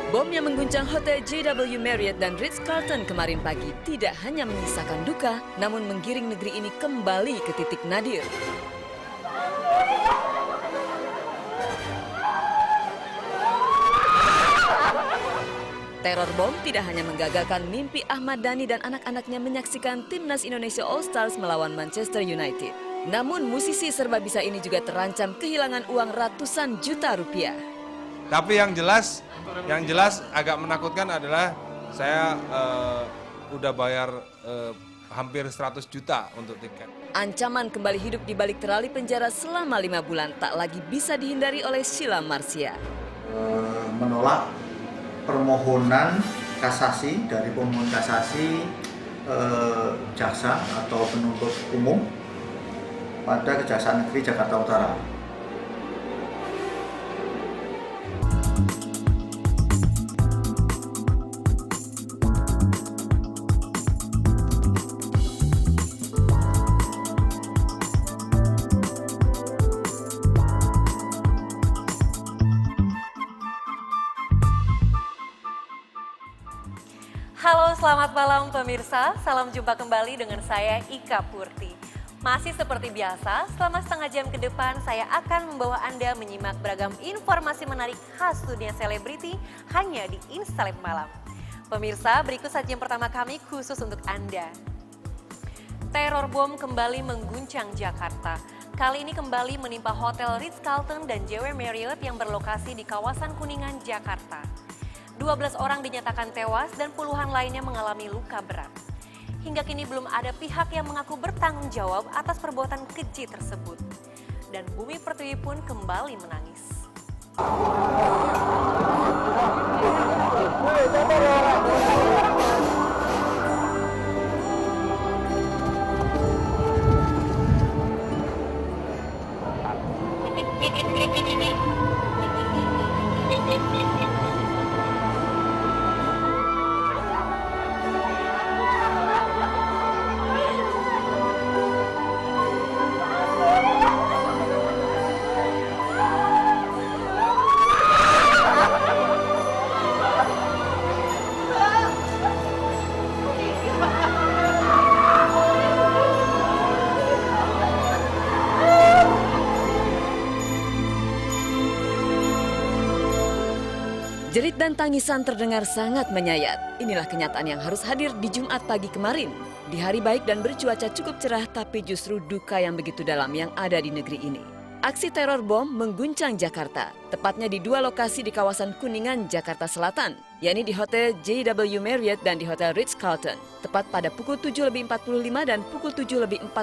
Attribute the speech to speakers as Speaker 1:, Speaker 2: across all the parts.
Speaker 1: Bom yang mengguncang Hotel JW Marriott dan Ritz-Carlton kemarin pagi tidak hanya menyisakan duka, namun menggiring negeri ini kembali ke titik nadir. Teror bom tidak hanya menggagalkan mimpi Ahmad Dhani dan anak-anaknya menyaksikan timnas Indonesia All Stars melawan Manchester United. Namun musisi serba bisa ini juga terancam kehilangan uang ratusan juta rupiah.
Speaker 2: Tapi yang jelas agak menakutkan adalah saya udah bayar hampir 100 juta untuk tiket.
Speaker 1: Ancaman kembali hidup di balik terali penjara selama 5 bulan tak lagi bisa dihindari oleh Sheila Marcia.
Speaker 3: Menolak permohonan kasasi dari pemohon kasasi jaksa atau penuntut umum pada Kejaksaan Negeri Jakarta Utara.
Speaker 4: Halo, selamat malam pemirsa. Salam jumpa kembali dengan saya Ika Purti. Masih seperti biasa, selama setengah jam ke depan saya akan membawa Anda menyimak beragam informasi menarik khas dunia selebriti hanya di Inseleb Malam. Pemirsa, berikut saja yang pertama kami khusus untuk Anda. Teror bom kembali mengguncang Jakarta. Kali ini kembali menimpa Hotel Ritz-Carlton dan JW Marriott yang berlokasi di kawasan Kuningan, Jakarta. 12 orang dinyatakan tewas dan puluhan lainnya mengalami luka berat. Hingga kini belum ada pihak yang mengaku bertanggung jawab atas perbuatan keji tersebut. Dan Bumi Pertiwi pun kembali menangis.
Speaker 1: Jerit dan tangisan terdengar sangat menyayat. Inilah kenyataan yang harus hadir di Jumat pagi kemarin. Di hari baik dan bercuaca cukup cerah, tapi justru duka yang begitu dalam yang ada di negeri ini. Aksi teror bom mengguncang Jakarta, tepatnya di dua lokasi di kawasan Kuningan, Jakarta Selatan, yakni di Hotel JW Marriott dan di Hotel Ritz-Carlton, tepat pada pukul 7.45 dan pukul 7.49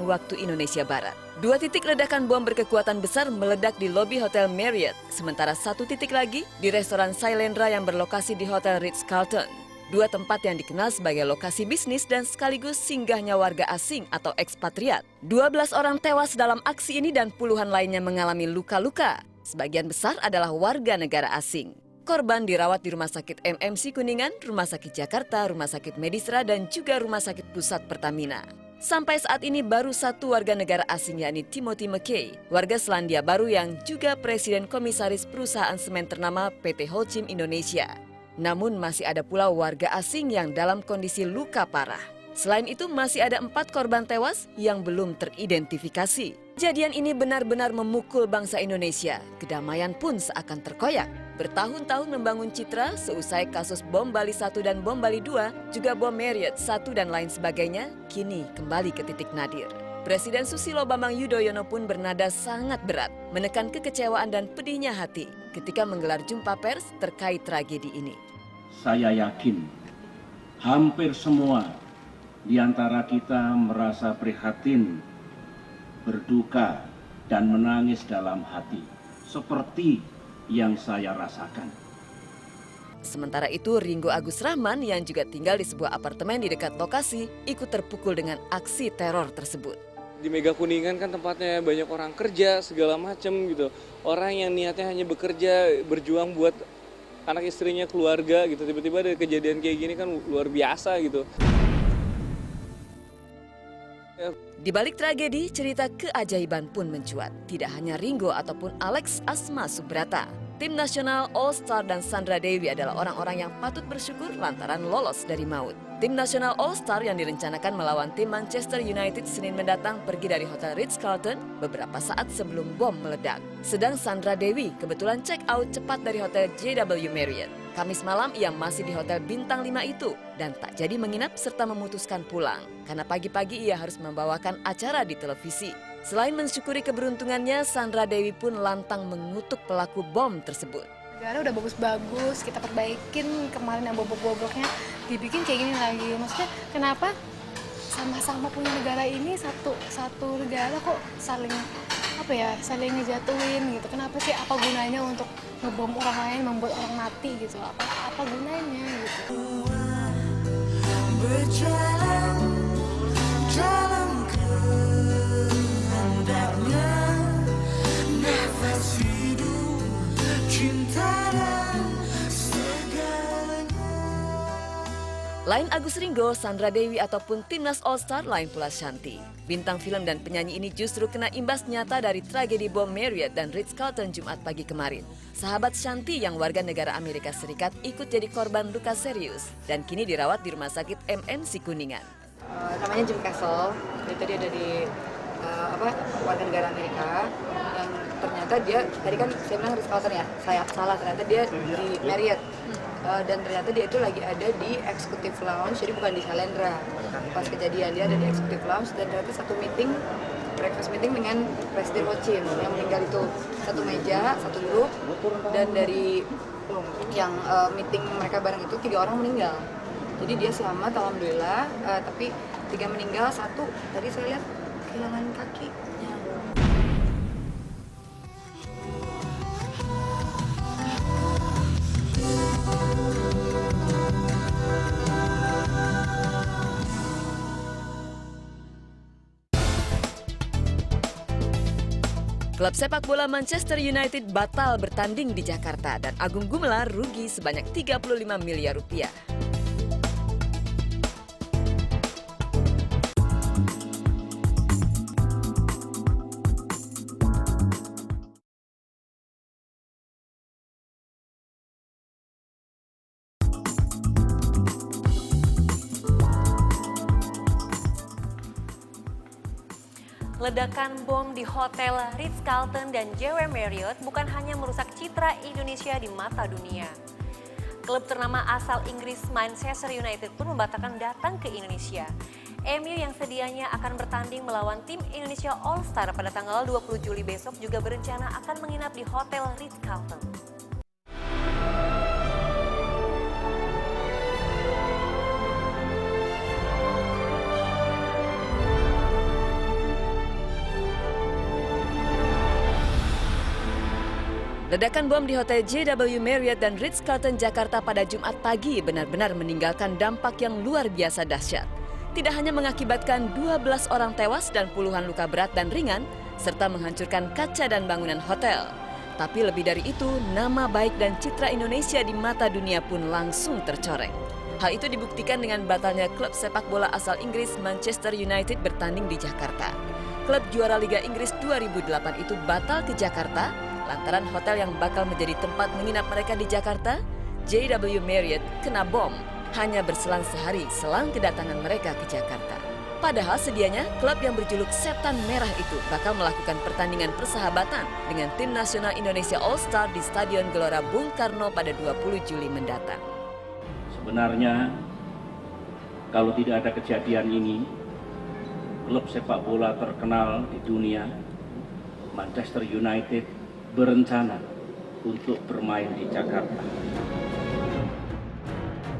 Speaker 1: waktu Indonesia Barat. Dua titik ledakan bom berkekuatan besar meledak di lobi Hotel Marriott, sementara satu titik lagi di restoran Sailendra yang berlokasi di Hotel Ritz-Carlton. Dua tempat yang dikenal sebagai lokasi bisnis dan sekaligus singgahnya warga asing atau ekspatriat. 12 orang tewas dalam aksi ini dan puluhan lainnya mengalami luka-luka. Sebagian besar adalah warga negara asing. Korban dirawat di Rumah Sakit MMC Kuningan, Rumah Sakit Jakarta, Rumah Sakit Medisra, dan juga Rumah Sakit Pusat Pertamina. Sampai saat ini baru satu warga negara asing yakni Timothy McKay, warga Selandia Baru yang juga Presiden Komisaris perusahaan semen ternama PT Holcim Indonesia. Namun masih ada pula warga asing yang dalam kondisi luka parah. Selain itu masih ada 4 korban tewas yang belum teridentifikasi. Kejadian ini benar-benar memukul bangsa Indonesia. Kedamaian pun seakan terkoyak. Bertahun-tahun membangun citra seusai kasus bom Bali 1 dan bom Bali 2, juga bom Marriott 1 dan lain sebagainya, kini kembali ke titik nadir. Presiden Susilo Bambang Yudhoyono pun bernada sangat berat, menekan kekecewaan dan pedihnya hati ketika menggelar jumpa pers terkait tragedi ini.
Speaker 5: Saya yakin hampir semua di antara kita merasa prihatin, berduka, dan menangis dalam hati, seperti yang saya rasakan.
Speaker 1: Sementara itu, Ringgo Agus Rahman yang juga tinggal di sebuah apartemen di dekat lokasi ikut terpukul dengan aksi teror tersebut.
Speaker 6: Di Mega Kuningan kan tempatnya banyak orang kerja segala macam gitu. Orang yang niatnya hanya bekerja, berjuang buat anak istrinya, keluarga gitu. Tiba-tiba ada kejadian kayak gini kan luar biasa gitu.
Speaker 1: Di balik tragedi, cerita keajaiban pun mencuat. Tidak hanya Ringgo ataupun Alex Asma Subrata. Tim nasional All-Star dan Sandra Dewi adalah orang-orang yang patut bersyukur lantaran lolos dari maut. Tim nasional All-Star yang direncanakan melawan tim Manchester United Senin mendatang pergi dari Hotel Ritz-Carlton beberapa saat sebelum bom meledak. Sedang Sandra Dewi kebetulan check out cepat dari Hotel JW Marriott. Kamis malam ia masih di Hotel Bintang 5 itu dan tak jadi menginap serta memutuskan pulang. Karena pagi-pagi ia harus membawakan acara di televisi. Selain mensyukuri keberuntungannya, Sandra Dewi pun lantang mengutuk pelaku bom tersebut.
Speaker 7: Negara udah bagus-bagus, kita perbaikin kemarin yang bobrok-bobroknya, dibikin kayak gini lagi. Maksudnya kenapa sama-sama punya negara ini satu negara kok saling saling ngejatuhin gitu. Kenapa sih, apa gunanya untuk ngebom orang lain, membuat orang mati gitu? Apa gunanya gitu?
Speaker 8: Berjalan dalam kehendaknya, nafas hidup, cinta dan segalanya.
Speaker 1: Lain Agus Ringo, Sandra Dewi ataupun Timnas All-Star, lain pula Shanti. Bintang film dan penyanyi ini justru kena imbas nyata dari tragedi bom Marriott dan Ritz-Carlton Jumat pagi kemarin. Sahabat Shanti yang warga negara Amerika Serikat ikut jadi korban luka serius dan kini dirawat di Rumah Sakit MNC Kuningan.
Speaker 9: Namanya Jim Castle, dia dari warga negara Amerika yang ternyata dia, tadi kan saya bilang Ritz-Carlton ya, saya salah, ternyata dia di Marriott. Dan ternyata dia itu lagi ada di Executive Lounge, jadi bukan di Shalendra. Pas kejadian dia ada di Executive Lounge dan ternyata satu meeting, breakfast meeting dengan Presiden Ho Chi Minh yang meninggal itu. Satu meja, satu grup, dan dari yang meeting mereka bareng itu 3 orang meninggal. Jadi dia selamat alhamdulillah, tapi 3 meninggal, 1 tadi saya lihat kehilangan kakinya.
Speaker 1: Klub sepak bola Manchester United batal bertanding di Jakarta dan Agung Gumelar rugi sebanyak 35 miliar rupiah.
Speaker 4: Ledakan bom di Hotel Ritz-Carlton dan JW Marriott bukan hanya merusak citra Indonesia di mata dunia. Klub ternama asal Inggris Manchester United pun membatalkan datang ke Indonesia. MU yang sedianya akan bertanding melawan tim Indonesia All-Star pada tanggal 20 Juli besok juga berencana akan menginap di Hotel Ritz-Carlton.
Speaker 1: Ledakan bom di Hotel JW Marriott dan Ritz-Carlton Jakarta pada Jumat pagi benar-benar meninggalkan dampak yang luar biasa dahsyat. Tidak hanya mengakibatkan 12 orang tewas dan puluhan luka berat dan ringan, serta menghancurkan kaca dan bangunan hotel. Tapi lebih dari itu, nama baik dan citra Indonesia di mata dunia pun langsung tercoreng. Hal itu dibuktikan dengan batalnya klub sepak bola asal Inggris Manchester United bertanding di Jakarta. Klub juara Liga Inggris 2008 itu batal ke Jakarta lantaran hotel yang bakal menjadi tempat menginap mereka di Jakarta, JW Marriott, kena bom hanya berselang sehari selang kedatangan mereka ke Jakarta. Padahal sedianya klub yang berjuluk Setan Merah itu bakal melakukan pertandingan persahabatan dengan tim nasional Indonesia All-Star di Stadion Gelora Bung Karno pada 20 Juli mendatang.
Speaker 5: Sebenarnya, kalau tidak ada kejadian ini, klub sepak bola terkenal di dunia, Manchester United, berencana untuk bermain di Jakarta.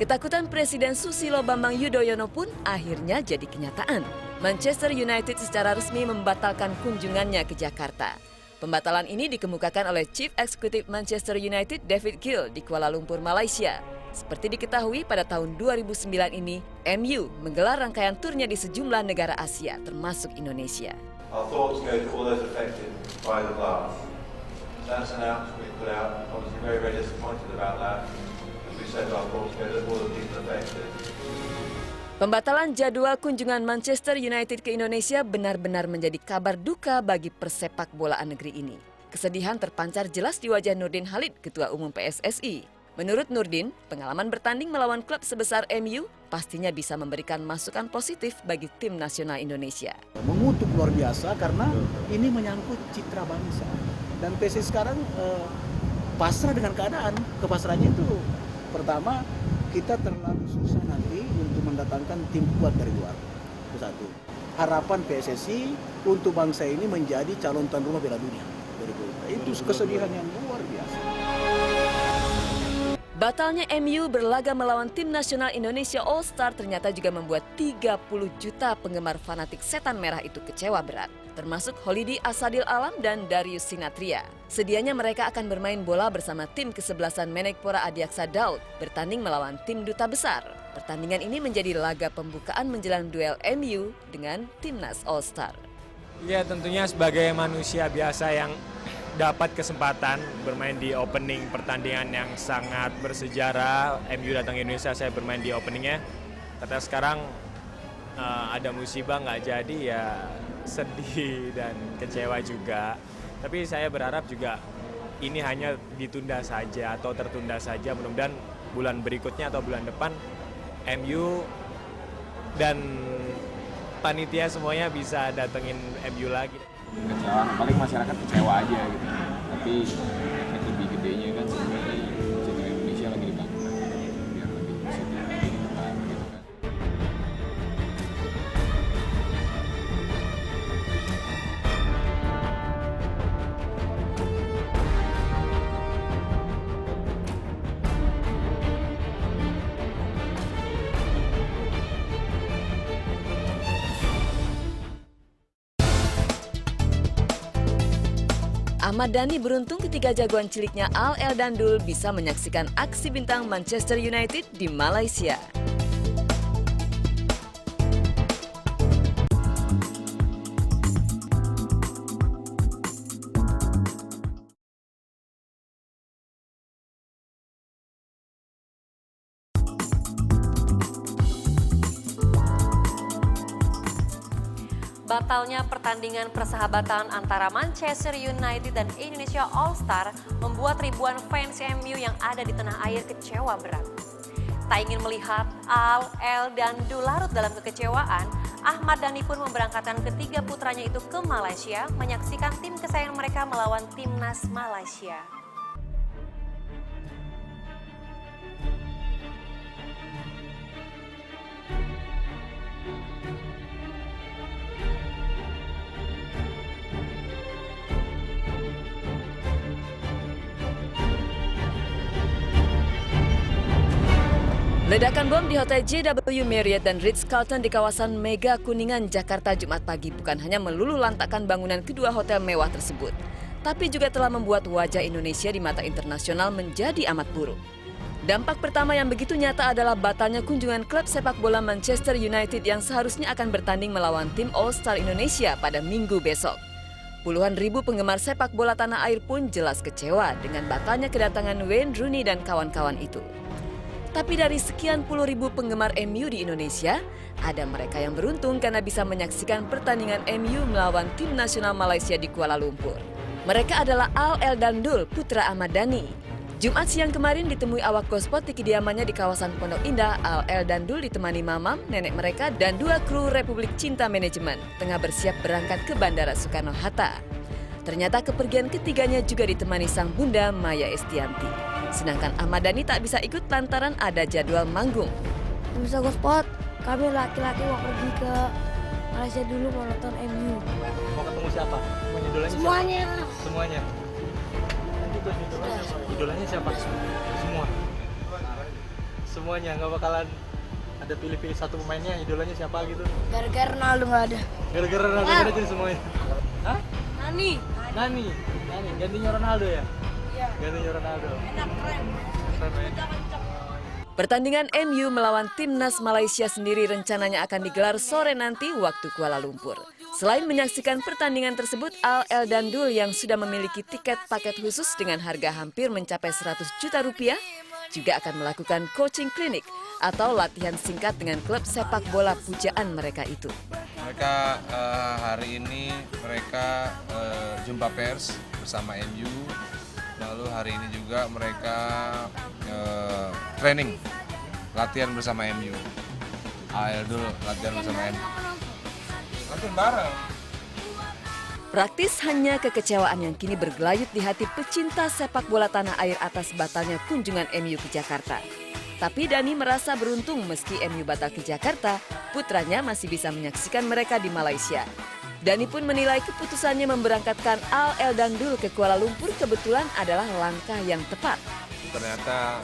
Speaker 1: Ketakutan Presiden Susilo Bambang Yudhoyono pun akhirnya jadi kenyataan. Manchester United secara resmi membatalkan kunjungannya ke Jakarta. Pembatalan ini dikemukakan oleh Chief Executive Manchester United David Gill di Kuala Lumpur, Malaysia. Seperti diketahui pada tahun 2009 ini, MU menggelar rangkaian turnya di sejumlah negara Asia termasuk Indonesia.
Speaker 10: Our thoughts go to all those affected by the blast. That's an announcement we put out. Obviously very, very disappointed about that. As we said, our thoughts go to all the people affected.
Speaker 1: Pembatalan jadwal kunjungan Manchester United ke Indonesia benar-benar menjadi kabar duka bagi persepak bolaan negeri ini. Kesedihan terpancar jelas di wajah Nurdin Halid, Ketua Umum PSSI. Menurut Nurdin, pengalaman bertanding melawan klub sebesar MU pastinya bisa memberikan masukan positif bagi tim nasional Indonesia.
Speaker 11: Mengutuk luar biasa karena ini menyangkut citra bangsa. Dan PSSI sekarang pasrah dengan keadaan. Kepasrahannya itu pertama, kita terlalu susah nanti untuk mendatangkan tim kuat dari luar. Itu satu. Harapan PSSI untuk bangsa ini menjadi calon tuan rumah Piala Dunia. Itu kesedihan yang luar biasa.
Speaker 1: Batalnya MU berlaga melawan tim nasional Indonesia All Star ternyata juga membuat 30 juta penggemar fanatik setan merah itu kecewa berat. Termasuk Holidi Asadil Alam dan Darius Sinatria. Sedianya mereka akan bermain bola bersama tim kesebelasan Menekpora Adiaksa Daud bertanding melawan tim Duta Besar. Pertandingan ini menjadi laga pembukaan menjelang duel MU dengan Timnas All Star.
Speaker 12: Ya tentunya sebagai manusia biasa yang dapat kesempatan bermain di opening pertandingan yang sangat bersejarah, MU datang ke Indonesia, saya bermain di openingnya. Ternyata sekarang ada musibah nggak jadi, ya sedih dan kecewa juga. Tapi saya berharap juga ini hanya ditunda saja atau tertunda saja. Mudah-mudahan bulan berikutnya atau bulan depan MU dan panitia semuanya bisa datengin MU lagi.
Speaker 13: Kecewa, paling masyarakat kecewa aja gitu. Tapi efek lebih gedenya kan sebenarnya sejarah Indonesia lagi dibangun biar lebih positif lagi ke depan gitu kan.
Speaker 1: Ahmad Dhani beruntung ketika jagoan ciliknya Al Eldandul bisa menyaksikan aksi bintang Manchester United di Malaysia.
Speaker 4: Batalnya pertandingan persahabatan antara Manchester United dan Indonesia All Star membuat ribuan fans MU yang ada di tanah air kecewa berat. Tak ingin melihat Al, El, dan Dul larut dalam kekecewaan, Ahmad Dhani pun memberangkatkan ketiga putranya itu ke Malaysia menyaksikan tim kesayangan mereka melawan timnas Malaysia.
Speaker 1: Ledakan bom di Hotel JW Marriott dan Ritz-Carlton di kawasan Mega Kuningan, Jakarta Jumat pagi bukan hanya meluluh lantakkan bangunan kedua hotel mewah tersebut, tapi juga telah membuat wajah Indonesia di mata internasional menjadi amat buruk. Dampak pertama yang begitu nyata adalah batalnya kunjungan klub sepak bola Manchester United yang seharusnya akan bertanding melawan tim All Star Indonesia pada Minggu besok. Puluhan ribu penggemar sepak bola tanah air pun jelas kecewa dengan batalnya kedatangan Wayne Rooney dan kawan-kawan itu. Tapi dari sekian puluh ribu penggemar MU di Indonesia, ada mereka yang beruntung karena bisa menyaksikan pertandingan MU melawan tim nasional Malaysia di Kuala Lumpur. Mereka adalah Al Eldandul, putra Ahmad Dhani. Jumat siang kemarin ditemui awak Gosport di kediamannya di kawasan Pondok Indah, Al Eldandul ditemani mamam, nenek mereka, dan dua kru Republik Cinta Manajemen tengah bersiap berangkat ke Bandara Soekarno-Hatta. Ternyata kepergian ketiganya juga ditemani sang bunda Maya Estianti. Sedangkan Ahmad Dhani tak bisa ikut lantaran ada jadwal manggung.
Speaker 14: Bisa Gosport, kami laki-laki mau pergi ke Malaysia dulu mau nonton MU.
Speaker 15: Mau ketemu siapa?
Speaker 14: Semuanya.
Speaker 15: Semuanya. Idolanya siapa? Semua. Semuanya, nggak bakalan ada pilih-pilih satu pemainnya, idolanya siapa gitu.
Speaker 14: Gara-gara Ronaldo nggak ada.
Speaker 15: Gara-gara Ronaldo nggak ada jadi semuanya. Hah?
Speaker 14: Nani.
Speaker 15: Gantinya Ronaldo ya?
Speaker 14: Iya.
Speaker 15: Gantinya Ronaldo.
Speaker 14: Enak, keren.
Speaker 1: Pertandingan MU melawan timnas Malaysia sendiri rencananya akan digelar sore nanti waktu Kuala Lumpur. Selain menyaksikan pertandingan tersebut, Al Eldandul yang sudah memiliki tiket paket khusus dengan harga hampir mencapai 100 juta rupiah, juga akan melakukan coaching klinik atau latihan singkat dengan klub sepak bola pujaan mereka itu.
Speaker 2: Mereka hari ini mereka jumpa pers bersama MU. Lalu hari ini juga mereka training, latihan bersama MU. AL dulu latihan bersama MU. Latihan bareng.
Speaker 1: Praktis hanya kekecewaan yang kini bergelayut di hati pecinta sepak bola tanah air atas batalnya kunjungan MU ke Jakarta. Tapi Dani merasa beruntung meski MU batal ke Jakarta, putranya masih bisa menyaksikan mereka di Malaysia. Dani pun menilai keputusannya memberangkatkan Al Eldandul ke Kuala Lumpur kebetulan adalah langkah yang tepat.
Speaker 2: Ternyata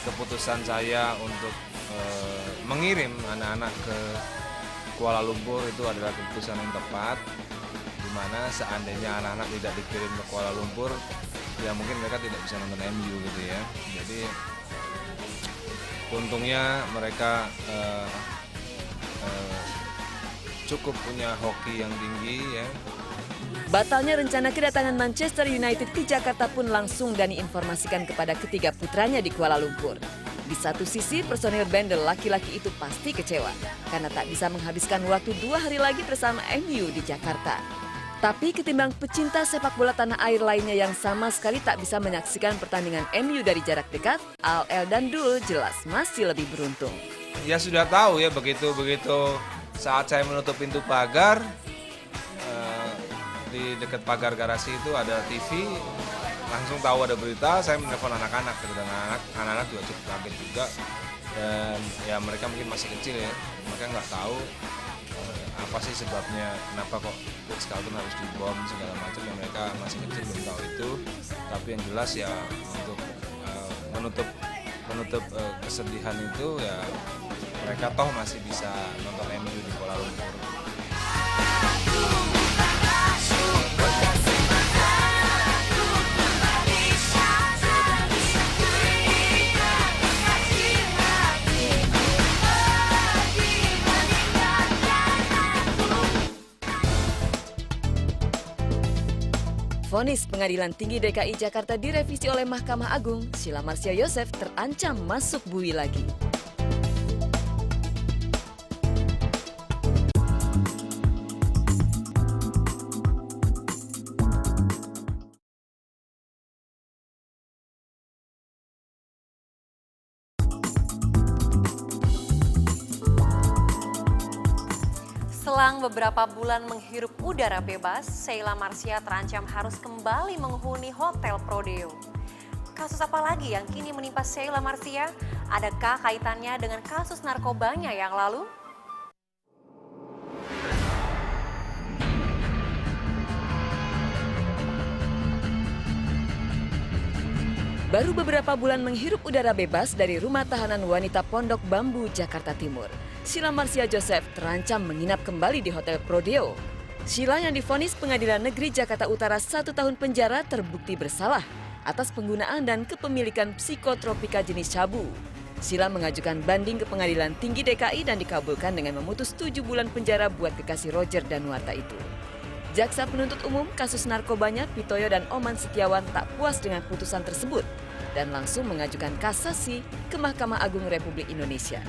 Speaker 2: keputusan saya untuk mengirim anak-anak ke Kuala Lumpur itu adalah keputusan yang tepat, di mana seandainya anak-anak tidak dikirim ke Kuala Lumpur, ya mungkin mereka tidak bisa nonton MU gitu ya. Jadi untungnya mereka cukup punya hoki yang tinggi ya.
Speaker 1: Batalnya rencana kedatangan Manchester United ke Jakarta pun langsung Dani informasikan kepada ketiga putranya di Kuala Lumpur. Di satu sisi, personil bandel laki-laki itu pasti kecewa karena tak bisa menghabiskan waktu 2 hari lagi bersama MU di Jakarta. Tapi ketimbang pecinta sepak bola tanah air lainnya yang sama sekali tak bisa menyaksikan pertandingan MU dari jarak dekat, Al Eldandul jelas masih lebih beruntung.
Speaker 2: Ya sudah tahu ya, begitu saat saya menutup pintu pagar, di dekat pagar garasi itu ada TV, langsung tahu ada berita, saya menelpon anak-anak, dan anak-anak juga cukup kaget juga. Dan ya mereka mungkin masih kecil ya, mereka nggak tahu apa sih sebabnya, kenapa kok Ritz-Carlton harus dibom segala macam, yang mereka masih kecil belum tahu itu. Tapi yang jelas ya untuk menutup kesedihan itu ya mereka toh masih bisa nonton MU di Kuala Lumpur.
Speaker 1: Vonis Pengadilan Tinggi DKI Jakarta direvisi oleh Mahkamah Agung, Sheila Marcia Yosef terancam masuk bui lagi.
Speaker 4: Selang beberapa bulan menghirup udara bebas, Sheila Marcia terancam harus kembali menghuni Hotel Prodeo. Kasus apa lagi yang kini menimpa Sheila Marcia? Adakah kaitannya dengan kasus narkobanya yang lalu?
Speaker 1: Baru beberapa bulan menghirup udara bebas dari rumah tahanan wanita Pondok Bambu, Jakarta Timur, Sheila Marcia Joseph terancam menginap kembali di Hotel Prodeo. Sheila yang divonis Pengadilan Negeri Jakarta Utara 1 tahun penjara terbukti bersalah atas penggunaan dan kepemilikan psikotropika jenis sabu. Sheila mengajukan banding ke Pengadilan Tinggi DKI dan dikabulkan dengan memutus 7 bulan penjara buat kekasih Roger Danuarta itu. Jaksa penuntut umum kasus narkobanya Pitoyo dan Oman Setiawan tak puas dengan putusan tersebut dan langsung mengajukan kasasi ke Mahkamah Agung Republik Indonesia.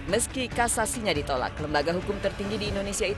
Speaker 1: Meski kasasinya ditolak, lembaga hukum tertinggi di Indonesia itu